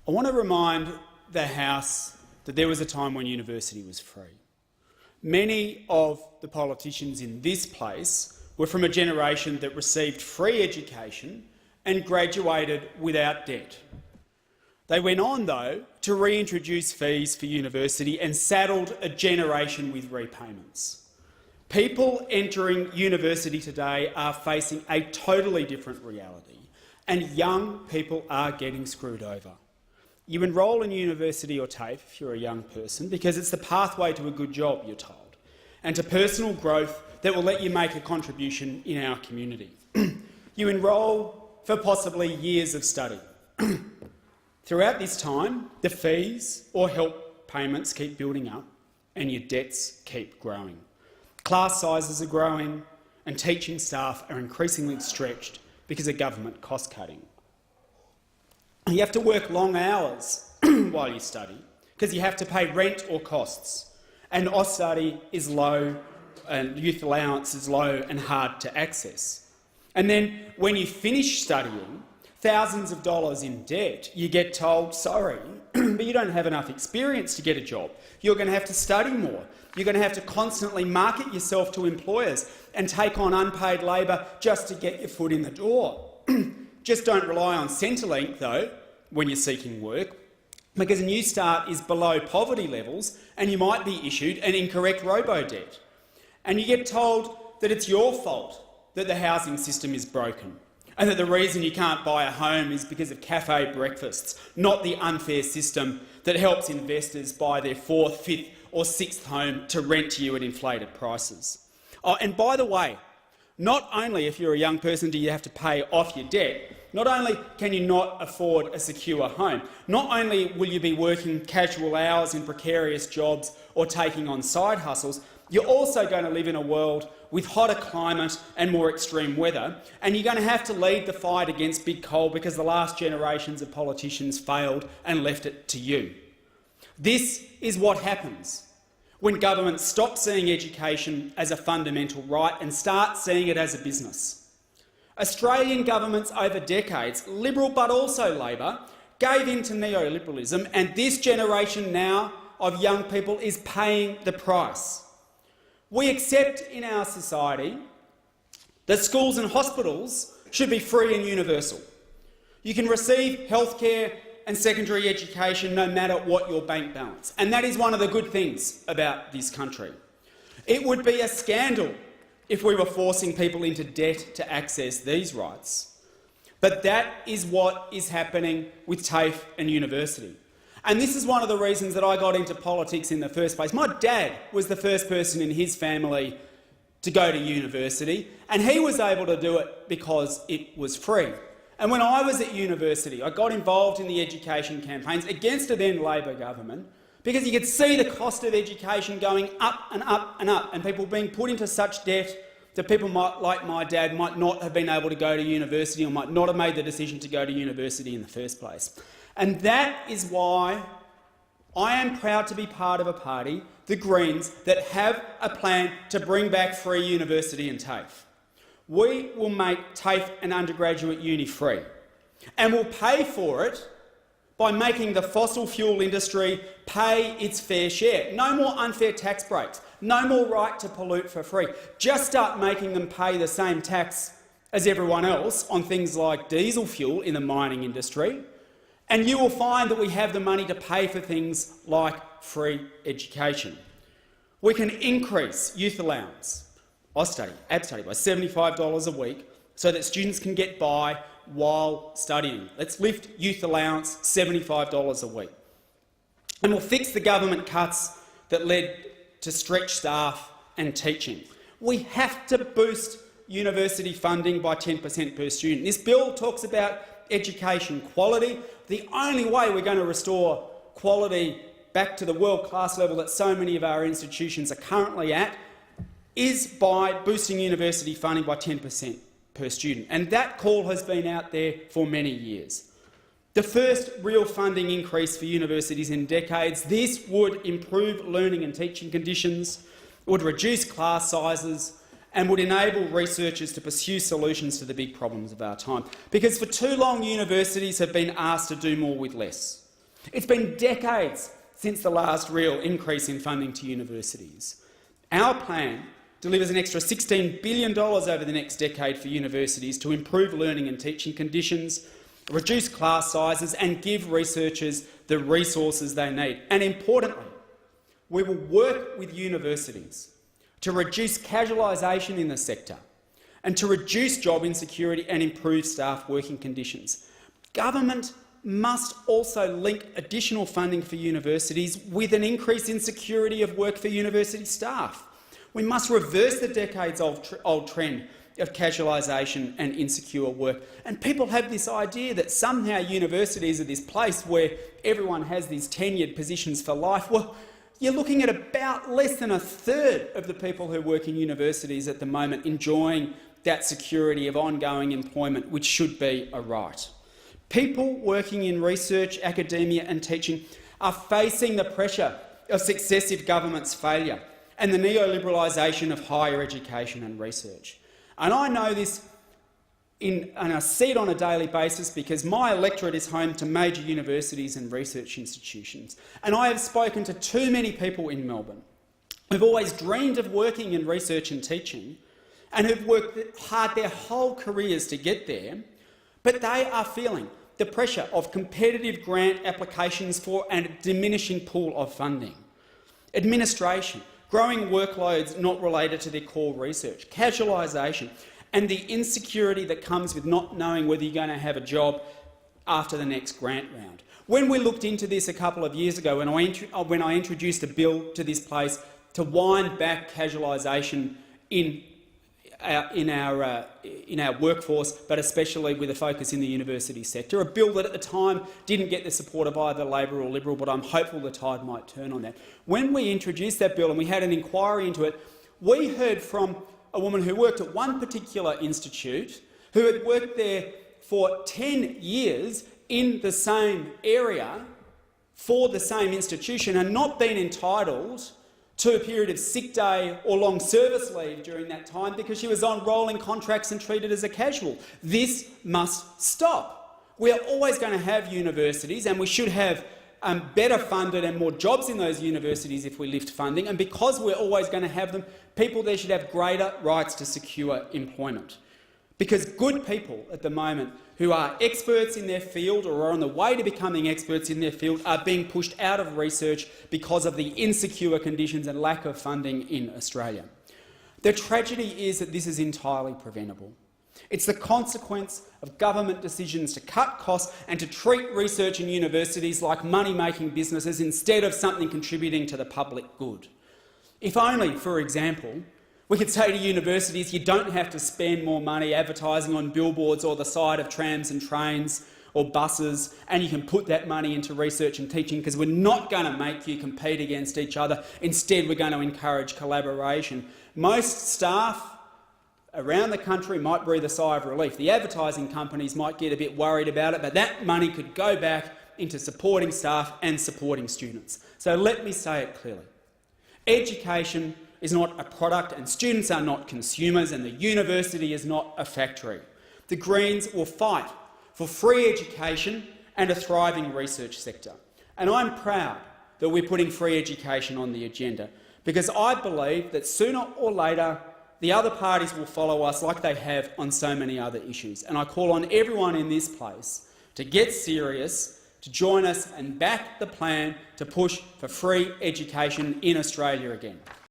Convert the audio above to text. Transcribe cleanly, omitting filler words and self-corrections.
I want to remind the House that there was a time when university was free. Many of the politicians in this place were from a generation that received free education and graduated without debt. They went on, though, to reintroduce fees for university and saddled a generation with repayments. People entering university today are facing a totally different reality, and young people are getting screwed over. You enrol in university or TAFE if you're a young person because it's the pathway to a good job, you're told, and to personal growth that will let you make a contribution in our community. You enrol for possibly years of study. Throughout this time, the fees or help payments keep building up and your debts keep growing. Class sizes are growing and teaching staff are increasingly stretched because of government cost-cutting. You have to work long hours while you study because you have to pay rent or costs, and Austudy is low and youth allowance is low and hard to access. And then when you finish studying, thousands of dollars in debt, you get told, sorry, but you don't have enough experience to get a job. You're going to have to study more. You're going to have to constantly market yourself to employers and take on unpaid labour just to get your foot in the door. Just don't rely on Centrelink, though, when you're seeking work, because a New Start is below poverty levels and you might be issued an incorrect robo-debt. And you get told that it's your fault that the housing system is broken and that the reason you can't buy a home is because of cafe breakfasts, not the unfair system that helps investors buy their fourth, fifth or sixth home to rent to you at inflated prices. Oh, and by the way, not only if you're a young person do you have to pay off your debt, not only can you not afford a secure home, not only will you be working casual hours in precarious jobs or taking on side hustles, you're also going to live in a world with hotter climate and more extreme weather, and you're going to have to lead the fight against big coal because the last generations of politicians failed and left it to you. This is what happens when governments stop seeing education as a fundamental right and start seeing it as a business. Australian governments over decades, Liberal but also Labor, gave in to neoliberalism, and this generation now of young people is paying the price. We accept in our society that schools and hospitals should be free and universal. You can receive healthcare and secondary education no matter what your bank balance, and that is one of the good things about this country. It would be a scandal if we were forcing people into debt to access these rights. But that is what is happening with TAFE and university. And this is one of the reasons that I got into politics in the first place. My dad was the first person in his family to go to university, and he was able to do it because it was free. And when I was at university, I got involved in the education campaigns against a then Labor government because you could see the cost of education going up and up and up, and people being put into such debt that people like my dad might not have been able to go to university or might not have made the decision to go to university in the first place. And that is why I am proud to be part of a party, the Greens, that have a plan to bring back free university and TAFE. We will make TAFE and undergraduate uni free, and we'll pay for it by making the fossil fuel industry pay its fair share. No more unfair tax breaks, no more right to pollute for free. Just start making them pay the same tax as everyone else on things like diesel fuel in the mining industry, and you will find that we have the money to pay for things like free education. We can increase youth allowance, Austudy, Abstudy, by $75 a week so that students can get by while studying. Let's lift youth allowance $75 a week. And we'll fix the government cuts that led to stretched staff and teaching. We have to boost university funding by 10% per student. This bill talks about education quality. The only way we're going to restore quality back to the world-class level that so many of our institutions are currently at is by boosting university funding by 10% per student. And that call has been out there for many years. The first real funding increase for universities in decades. This would improve learning and teaching conditions, would reduce class sizes, and would enable researchers to pursue solutions to the big problems of our time. Because for too long, universities have been asked to do more with less. It's been decades since the last real increase in funding to universities. Our plan delivers an extra $16 billion over the next decade for universities to improve learning and teaching conditions, reduce class sizes and give researchers the resources they need. And importantly, we will work with universities to reduce casualisation in the sector and to reduce job insecurity and improve staff working conditions. Government must also link additional funding for universities with an increase in security of work for university staff. We must reverse the decades-old trend of casualisation and insecure work. And people have this idea that somehow universities are this place where everyone has these tenured positions for life. Well, you're looking at about less than a third of the people who work in universities at the moment enjoying that security of ongoing employment, which should be a right. People working in research, academia and teaching are facing the pressure of successive governments' failure and the neoliberalisation of higher education and research. And I know this and I see it on a daily basis because my electorate is home to major universities and research institutions. And I have spoken to too many people in Melbourne who've always dreamed of working in research and teaching and who've worked hard their whole careers to get there, but they are feeling the pressure of competitive grant applications for a diminishing pool of funding, administration, growing workloads not related to their core research, casualisation, and the insecurity that comes with not knowing whether you're going to have a job after the next grant round. When we looked into this a couple of years ago, when I introduced a bill to this place to wind back casualisation in our workforce, but especially with a focus in the university sector, a bill that at the time didn't get the support of either Labor or Liberal, but I'm hopeful the tide might turn on that. When we introduced that bill and we had an inquiry into it, we heard from a woman who worked at one particular institute, who had worked there for 10 years in the same area for the same institution and not been entitled to a period of sick day or long service leave during that time because she was on rolling contracts and treated as a casual. This must stop. We are always going to have universities, and we should have better funded and more jobs in those universities if we lift funding, and because we're always going to have them, people there should have greater rights to secure employment. Because good people at the moment who are experts in their field or are on the way to becoming experts in their field are being pushed out of research because of the insecure conditions and lack of funding in Australia. The tragedy is that this is entirely preventable. It's the consequence of government decisions to cut costs and to treat research and universities like money-making businesses instead of something contributing to the public good. If only, for example, we could say to universities, you don't have to spend more money advertising on billboards or the side of trams and trains or buses, and you can put that money into research and teaching because we're not going to make you compete against each other. Instead, we're going to encourage collaboration. Most staff around the country might breathe a sigh of relief. The advertising companies might get a bit worried about it, but that money could go back into supporting staff and supporting students. So let me say it clearly. Education is not a product and students are not consumers and the university is not a factory. The Greens will fight for free education and a thriving research sector. And I'm proud that we're putting free education on the agenda because I believe that sooner or later the other parties will follow us like they have on so many other issues. And I call on everyone in this place to get serious, to join us and back the plan to push for free education in Australia again.